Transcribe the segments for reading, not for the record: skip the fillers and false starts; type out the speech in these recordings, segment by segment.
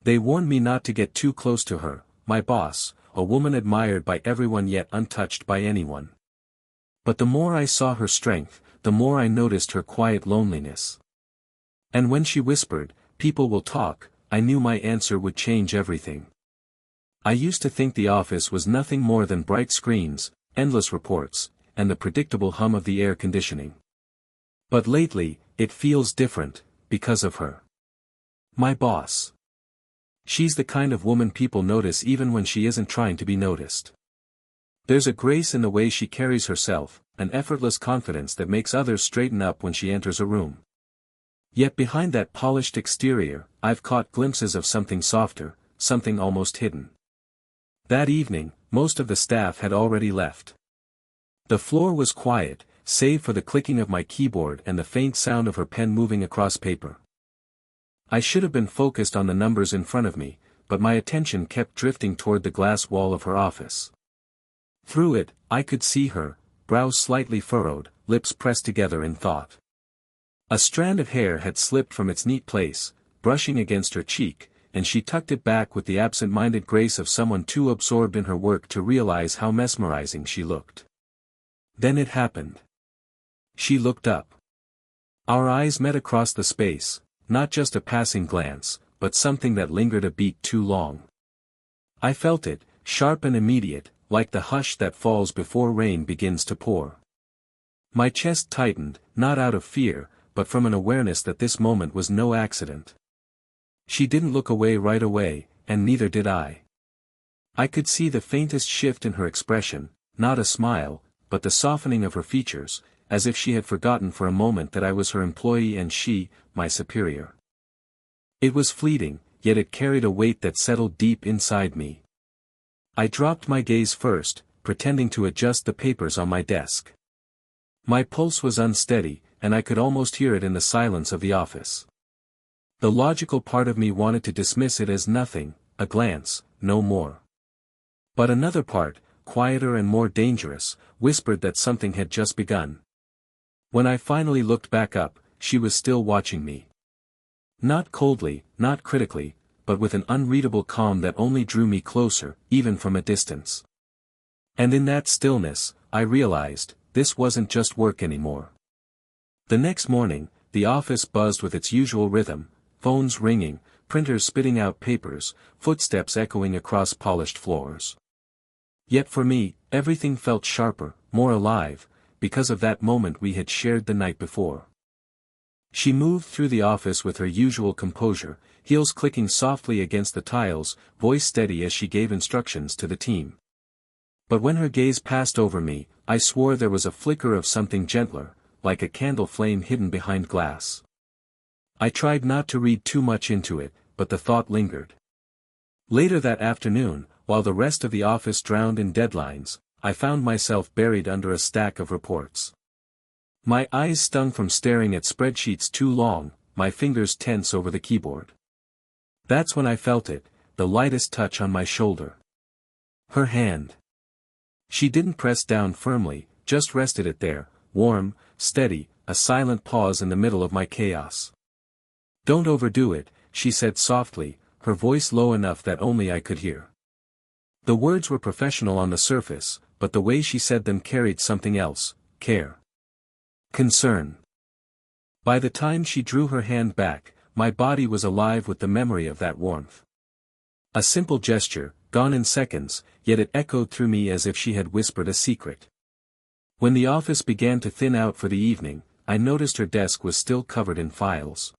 They warned me not to get too close to her, my boss, a woman admired by everyone yet untouched by anyone. But the more I saw her strength, the more I noticed her quiet loneliness. And when she whispered, "People will talk," I knew my answer would change everything. I used to think the office was nothing more than bright screens, endless reports, and the predictable hum of the air conditioning. But lately, it feels different, because of her. My boss. She's the kind of woman people notice even when she isn't trying to be noticed. There's a grace in the way she carries herself, an effortless confidence that makes others straighten up when she enters a room. Yet behind that polished exterior, I've caught glimpses of something softer, something almost hidden. That evening, most of the staff had already left. The floor was quiet, save for the clicking of my keyboard and the faint sound of her pen moving across paper. I should have been focused on the numbers in front of me, but my attention kept drifting toward the glass wall of her office. Through it, I could see her, brows slightly furrowed, lips pressed together in thought. A strand of hair had slipped from its neat place, brushing against her cheek, and she tucked it back with the absent-minded grace of someone too absorbed in her work to realize how mesmerizing she looked. Then it happened. She looked up. Our eyes met across the space, not just a passing glance, but something that lingered a beat too long. I felt it, sharp and immediate, like the hush that falls before rain begins to pour. My chest tightened, not out of fear, but from an awareness that this moment was no accident. She didn't look away right away, and neither did I. I could see the faintest shift in her expression, not a smile, but the softening of her features, as if she had forgotten for a moment that I was her employee and she, my superior. It was fleeting, yet it carried a weight that settled deep inside me. I dropped my gaze first, pretending to adjust the papers on my desk. My pulse was unsteady, and I could almost hear it in the silence of the office. The logical part of me wanted to dismiss it as nothing, a glance, no more. But another part, quieter and more dangerous, whispered that something had just begun. When I finally looked back up, she was still watching me. Not coldly, not critically, but with an unreadable calm that only drew me closer, even from a distance. And in that stillness, I realized, this wasn't just work anymore. The next morning, the office buzzed with its usual rhythm, phones ringing, printers spitting out papers, footsteps echoing across polished floors. Yet for me, everything felt sharper, more alive, because of that moment we had shared the night before. She moved through the office with her usual composure, heels clicking softly against the tiles, voice steady as she gave instructions to the team. But when her gaze passed over me, I swore there was a flicker of something gentler, like a candle flame hidden behind glass. I tried not to read too much into it, but the thought lingered. Later that afternoon, while the rest of the office drowned in deadlines, I found myself buried under a stack of reports. My eyes stung from staring at spreadsheets too long, my fingers tense over the keyboard. That's when I felt it, the lightest touch on my shoulder. Her hand. She didn't press down firmly, just rested it there, warm, steady, a silent pause in the middle of my chaos. "Don't overdo it," she said softly, her voice low enough that only I could hear. The words were professional on the surface, but the way she said them carried something else, care. Concern. By the time she drew her hand back, my body was alive with the memory of that warmth. A simple gesture, gone in seconds, yet it echoed through me as if she had whispered a secret. When the office began to thin out for the evening, I noticed her desk was still covered in files.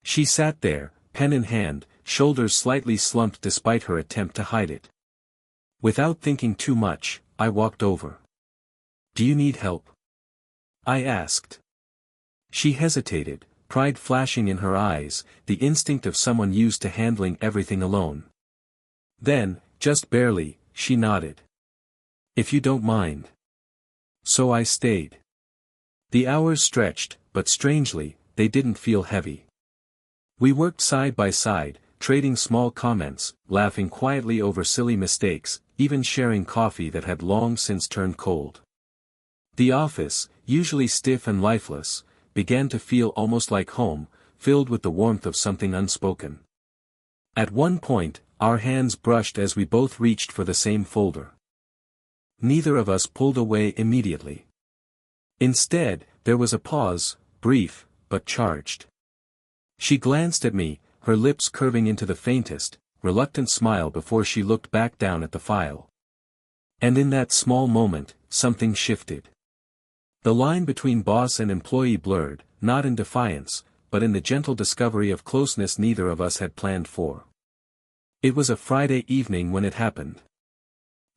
She sat there, pen in hand, shoulders slightly slumped despite her attempt to hide it. Without thinking too much, I walked over. "Do you need help?" I asked. She hesitated, pride flashing in her eyes, the instinct of someone used to handling everything alone. Then, just barely, she nodded. "If you don't mind." So I stayed. The hours stretched, but strangely, they didn't feel heavy. We worked side by side, trading small comments, laughing quietly over silly mistakes, even sharing coffee that had long since turned cold. The office, usually stiff and lifeless, began to feel almost like home, filled with the warmth of something unspoken. At one point, our hands brushed as we both reached for the same folder. Neither of us pulled away immediately. Instead, there was a pause, brief, but charged. She glanced at me, her lips curving into the faintest, reluctant smile before she looked back down at the file. And in that small moment, something shifted. The line between boss and employee blurred, not in defiance, but in the gentle discovery of closeness neither of us had planned for. It was a Friday evening when it happened.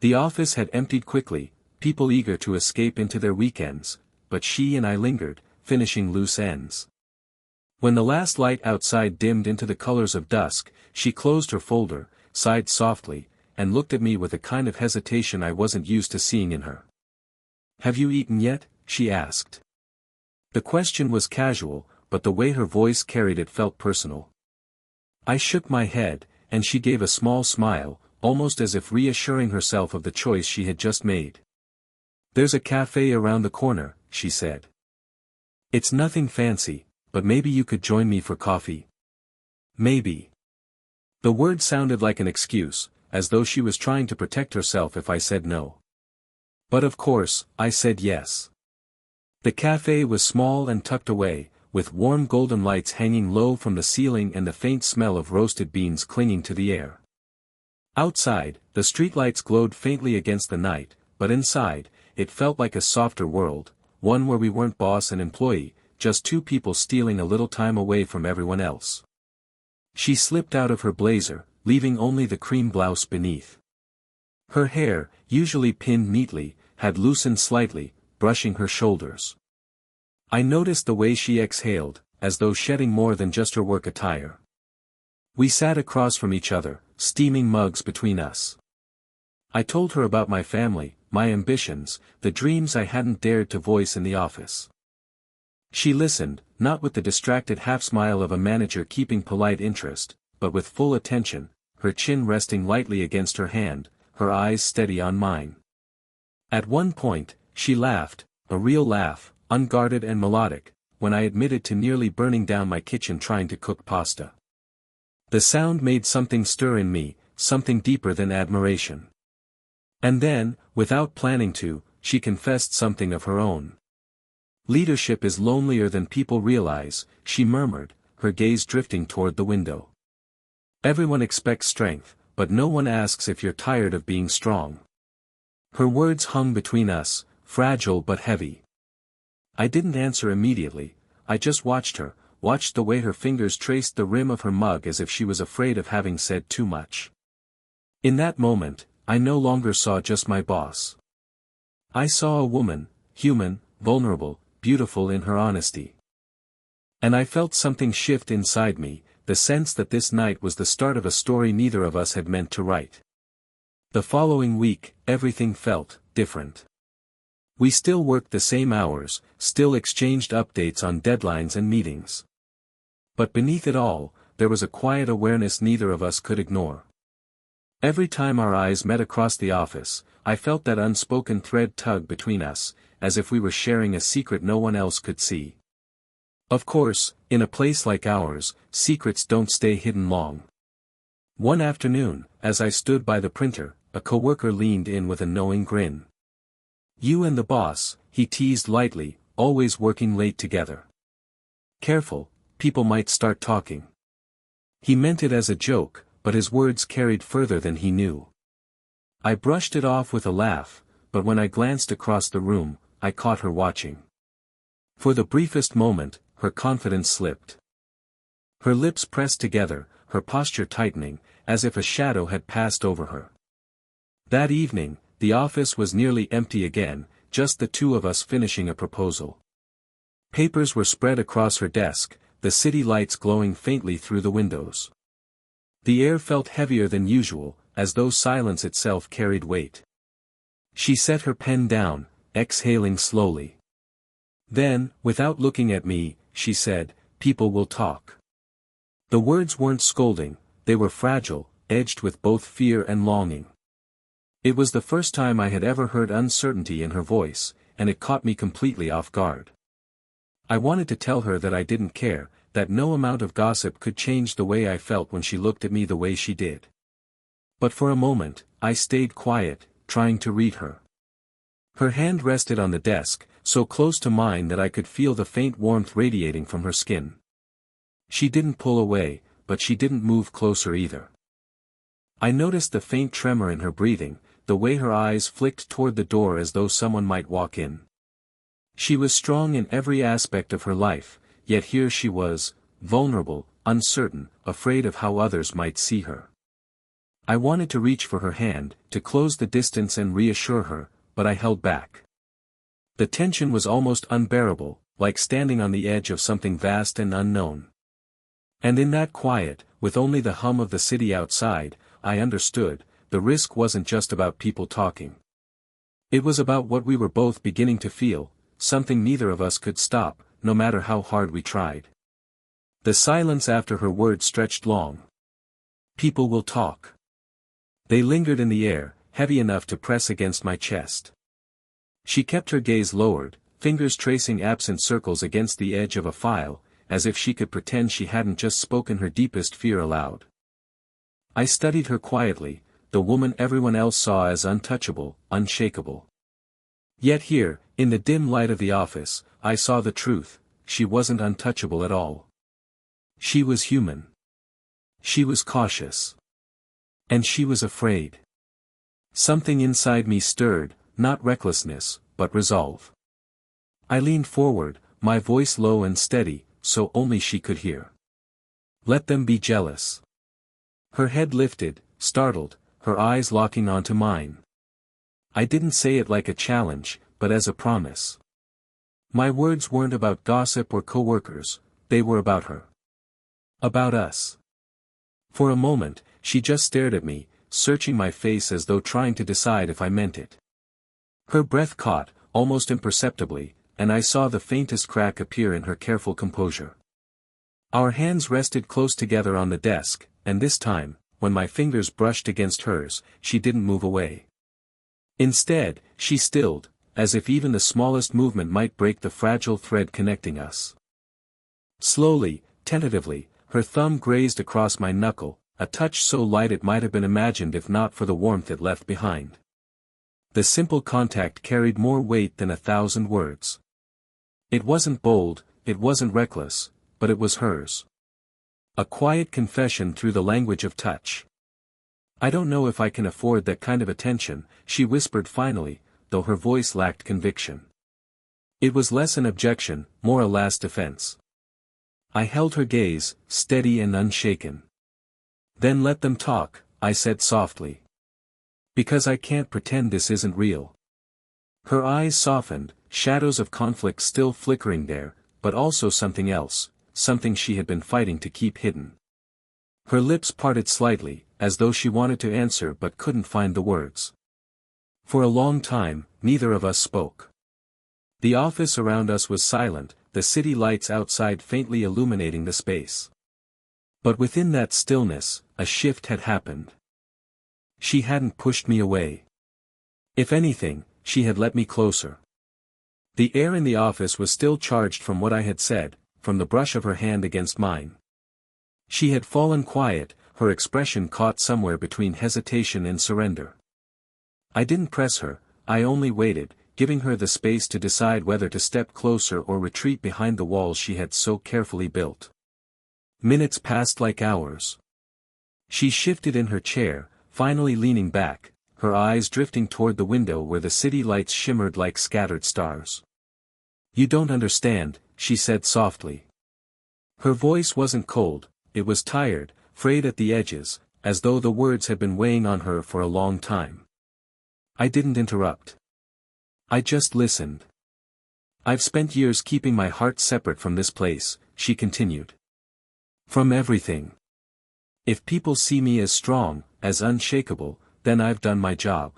The office had emptied quickly, people eager to escape into their weekends, but she and I lingered, finishing loose ends. When the last light outside dimmed into the colors of dusk, she closed her folder, sighed softly, and looked at me with a kind of hesitation I wasn't used to seeing in her. "Have you eaten yet?" she asked. The question was casual, but the way her voice carried it felt personal. I shook my head, and she gave a small smile, almost as if reassuring herself of the choice she had just made. "There's a cafe around the corner," she said. "It's nothing fancy, but maybe you could join me for coffee." Maybe. The word sounded like an excuse, as though she was trying to protect herself if I said no. But of course, I said yes. The cafe was small and tucked away, with warm golden lights hanging low from the ceiling and the faint smell of roasted beans clinging to the air. Outside, the streetlights glowed faintly against the night, but inside, it felt like a softer world, one where we weren't boss and employee, just two people stealing a little time away from everyone else. She slipped out of her blazer, leaving only the cream blouse beneath. Her hair, usually pinned neatly, had loosened slightly, brushing her shoulders. I noticed the way she exhaled, as though shedding more than just her work attire. We sat across from each other, steaming mugs between us. I told her about my family, my ambitions, the dreams I hadn't dared to voice in the office. She listened, not with the distracted half-smile of a manager keeping polite interest, but with full attention, her chin resting lightly against her hand, her eyes steady on mine. At one point, she laughed, a real laugh, unguarded and melodic, when I admitted to nearly burning down my kitchen trying to cook pasta. The sound made something stir in me, something deeper than admiration. And then, without planning to, she confessed something of her own. "Leadership is lonelier than people realize," she murmured, her gaze drifting toward the window. "Everyone expects strength, but no one asks if you're tired of being strong." Her words hung between us, fragile but heavy. I didn't answer immediately, I just watched her, watched the way her fingers traced the rim of her mug as if she was afraid of having said too much. In that moment, I no longer saw just my boss. I saw a woman, human, vulnerable, beautiful in her honesty. And I felt something shift inside me, the sense that this night was the start of a story neither of us had meant to write. The following week, everything felt different. We still worked the same hours, still exchanged updates on deadlines and meetings. But beneath it all, there was a quiet awareness neither of us could ignore. Every time our eyes met across the office, I felt that unspoken thread tug between us, as if we were sharing a secret no one else could see. Of course, in a place like ours, secrets don't stay hidden long. One afternoon, as I stood by the printer, a coworker leaned in with a knowing grin. "You and the boss," he teased lightly, "always working late together. Careful, people might start talking." He meant it as a joke, but his words carried further than he knew. I brushed it off with a laugh, but when I glanced across the room, I caught her watching. For the briefest moment, her confidence slipped. Her lips pressed together, her posture tightening, as if a shadow had passed over her. That evening, the office was nearly empty again, just the two of us finishing a proposal. Papers were spread across her desk, the city lights glowing faintly through the windows. The air felt heavier than usual, as though silence itself carried weight. She set her pen down, exhaling slowly. Then, without looking at me, she said, "People will talk." The words weren't scolding, they were fragile, edged with both fear and longing. It was the first time I had ever heard uncertainty in her voice, and it caught me completely off guard. I wanted to tell her that I didn't care, that no amount of gossip could change the way I felt when she looked at me the way she did. But for a moment, I stayed quiet, trying to read her. Her hand rested on the desk, so close to mine that I could feel the faint warmth radiating from her skin. She didn't pull away, but she didn't move closer either. I noticed the faint tremor in her breathing, the way her eyes flicked toward the door as though someone might walk in. She was strong in every aspect of her life, yet here she was, vulnerable, uncertain, afraid of how others might see her. I wanted to reach for her hand, to close the distance and reassure her, but I held back. The tension was almost unbearable, like standing on the edge of something vast and unknown. And in that quiet, with only the hum of the city outside, I understood, the risk wasn't just about people talking. It was about what we were both beginning to feel, something neither of us could stop, no matter how hard we tried. The silence after her words stretched long. People will talk. They lingered in the air, heavy enough to press against my chest. She kept her gaze lowered, fingers tracing absent circles against the edge of a file, as if she could pretend she hadn't just spoken her deepest fear aloud. I studied her quietly, the woman everyone else saw as untouchable, unshakable. Yet here, in the dim light of the office, I saw the truth: she wasn't untouchable at all. She was human. She was cautious. And she was afraid. Something inside me stirred, not recklessness, but resolve. I leaned forward, my voice low and steady, so only she could hear. Let them be jealous. Her head lifted, startled, her eyes locking onto mine. I didn't say it like a challenge, but as a promise. My words weren't about gossip or coworkers, they were about her. About us. For a moment, she just stared at me, searching my face as though trying to decide if I meant it. Her breath caught, almost imperceptibly, and I saw the faintest crack appear in her careful composure. Our hands rested close together on the desk, and this time, when my fingers brushed against hers, she didn't move away. Instead, she stilled, as if even the smallest movement might break the fragile thread connecting us. Slowly, tentatively, her thumb grazed across my knuckle, a touch so light it might have been imagined if not for the warmth it left behind. The simple contact carried more weight than 1,000 words. It wasn't bold, it wasn't reckless, but it was hers. A quiet confession through the language of touch. I don't know if I can afford that kind of attention, she whispered finally, though her voice lacked conviction. It was less an objection, more a last defense. I held her gaze, steady and unshaken. Then let them talk, I said softly. Because I can't pretend this isn't real. Her eyes softened, shadows of conflict still flickering there, but also something else, something she had been fighting to keep hidden. Her lips parted slightly, as though she wanted to answer but couldn't find the words. For a long time, neither of us spoke. The office around us was silent, the city lights outside faintly illuminating the space. But within that stillness, a shift had happened. She hadn't pushed me away. If anything, she had let me closer. The air in the office was still charged from what I had said, from the brush of her hand against mine. She had fallen quiet, her expression caught somewhere between hesitation and surrender. I didn't press her, I only waited, giving her the space to decide whether to step closer or retreat behind the walls she had so carefully built. Minutes passed like hours. She shifted in her chair, finally leaning back, her eyes drifting toward the window where the city lights shimmered like scattered stars. You don't understand, she said softly. Her voice wasn't cold, it was tired, frayed at the edges, as though the words had been weighing on her for a long time. I didn't interrupt. I just listened. I've spent years keeping my heart separate from this place, she continued. From everything. If people see me as strong, as unshakable, then I've done my job.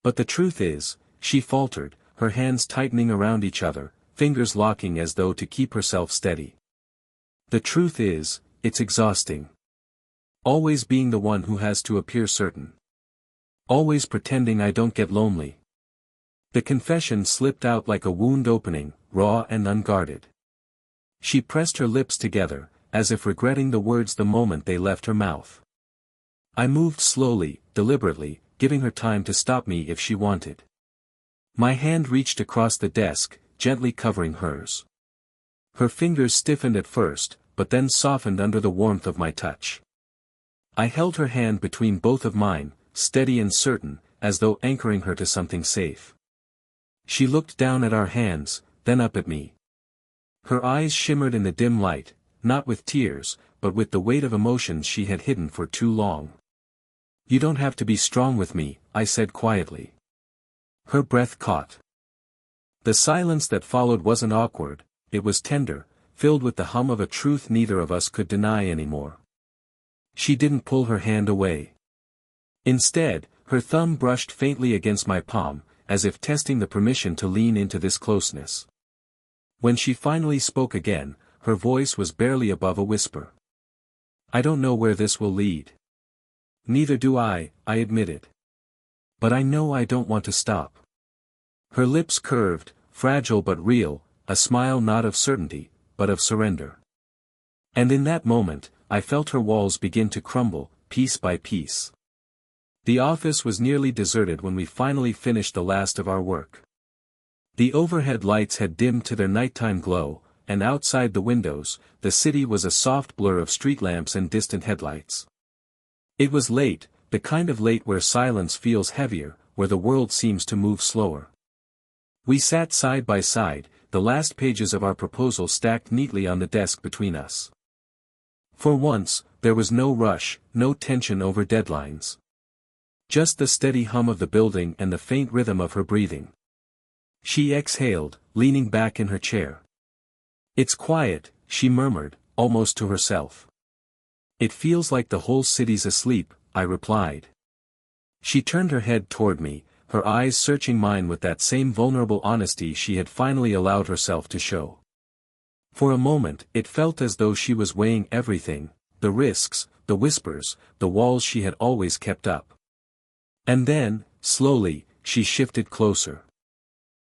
But the truth is, she faltered, her hands tightening around each other, fingers locking as though to keep herself steady. The truth is, it's exhausting. Always being the one who has to appear certain. Always pretending I don't get lonely. The confession slipped out like a wound opening, raw and unguarded. She pressed her lips together, as if regretting the words the moment they left her mouth. I moved slowly, deliberately, giving her time to stop me if she wanted. My hand reached across the desk, gently covering hers. Her fingers stiffened at first, but then softened under the warmth of my touch. I held her hand between both of mine, steady and certain, as though anchoring her to something safe. She looked down at our hands, then up at me. Her eyes shimmered in the dim light, not with tears, but with the weight of emotions she had hidden for too long. "You don't have to be strong with me," I said quietly. Her breath caught. The silence that followed wasn't awkward, it was tender, filled with the hum of a truth neither of us could deny anymore. She didn't pull her hand away. Instead, her thumb brushed faintly against my palm, as if testing the permission to lean into this closeness. When she finally spoke again, her voice was barely above a whisper. "I don't know where this will lead." "Neither do I admitted. "But I know I don't want to stop." Her lips curved, fragile but real, a smile not of certainty, but of surrender. And in that moment, I felt her walls begin to crumble, piece by piece. The office was nearly deserted when we finally finished the last of our work. The overhead lights had dimmed to their nighttime glow, and outside the windows, the city was a soft blur of street lamps and distant headlights. It was late, the kind of late where silence feels heavier, where the world seems to move slower. We sat side by side, the last pages of our proposal stacked neatly on the desk between us. For once, there was no rush, no tension over deadlines. Just the steady hum of the building and the faint rhythm of her breathing. She exhaled, leaning back in her chair. "It's quiet," she murmured, almost to herself. "It feels like the whole city's asleep," I replied. She turned her head toward me, her eyes searching mine with that same vulnerable honesty she had finally allowed herself to show. For a moment, it felt as though she was weighing everything, the risks, the whispers, the walls she had always kept up. And then, slowly, she shifted closer.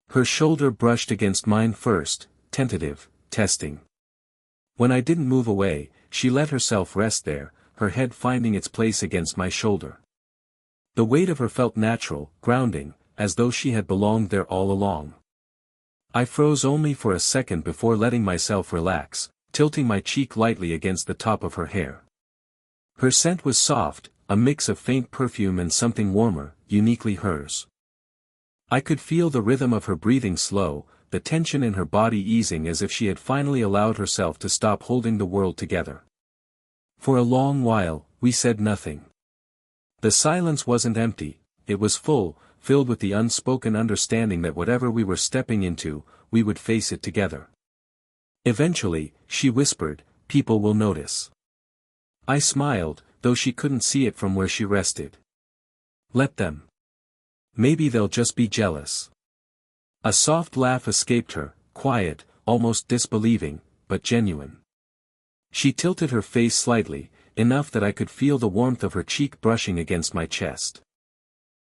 Her shoulder brushed against mine first, tentative, testing. When I didn't move away, she let herself rest there, her head finding its place against my shoulder. The weight of her felt natural, grounding, as though she had belonged there all along. I froze only for a second before letting myself relax, tilting my cheek lightly against the top of her hair. Her scent was soft, a mix of faint perfume and something warmer, uniquely hers. I could feel the rhythm of her breathing slow, the tension in her body easing as if she had finally allowed herself to stop holding the world together. For a long while, we said nothing. The silence wasn't empty, it was full, filled with the unspoken understanding that whatever we were stepping into, we would face it together. Eventually, she whispered, "People will notice." I smiled, though she couldn't see it from where she rested. "Let them. Maybe they'll just be jealous." A soft laugh escaped her, quiet, almost disbelieving, but genuine. She tilted her face slightly, enough that I could feel the warmth of her cheek brushing against my chest.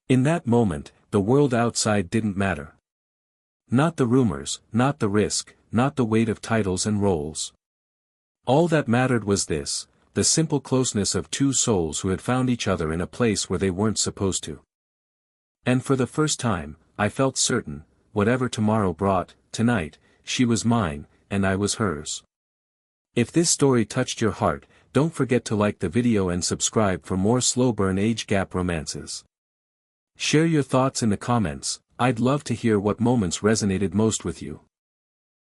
In that moment, the world outside didn't matter. Not the rumors, not the risk, not the weight of titles and roles. All that mattered was this, the simple closeness of two souls who had found each other in a place where they weren't supposed to. And for the first time, I felt certain, whatever tomorrow brought, tonight, she was mine, and I was hers. If this story touched your heart, don't forget to like the video and subscribe for more slow burn age gap romances. Share your thoughts in the comments, I'd love to hear what moments resonated most with you.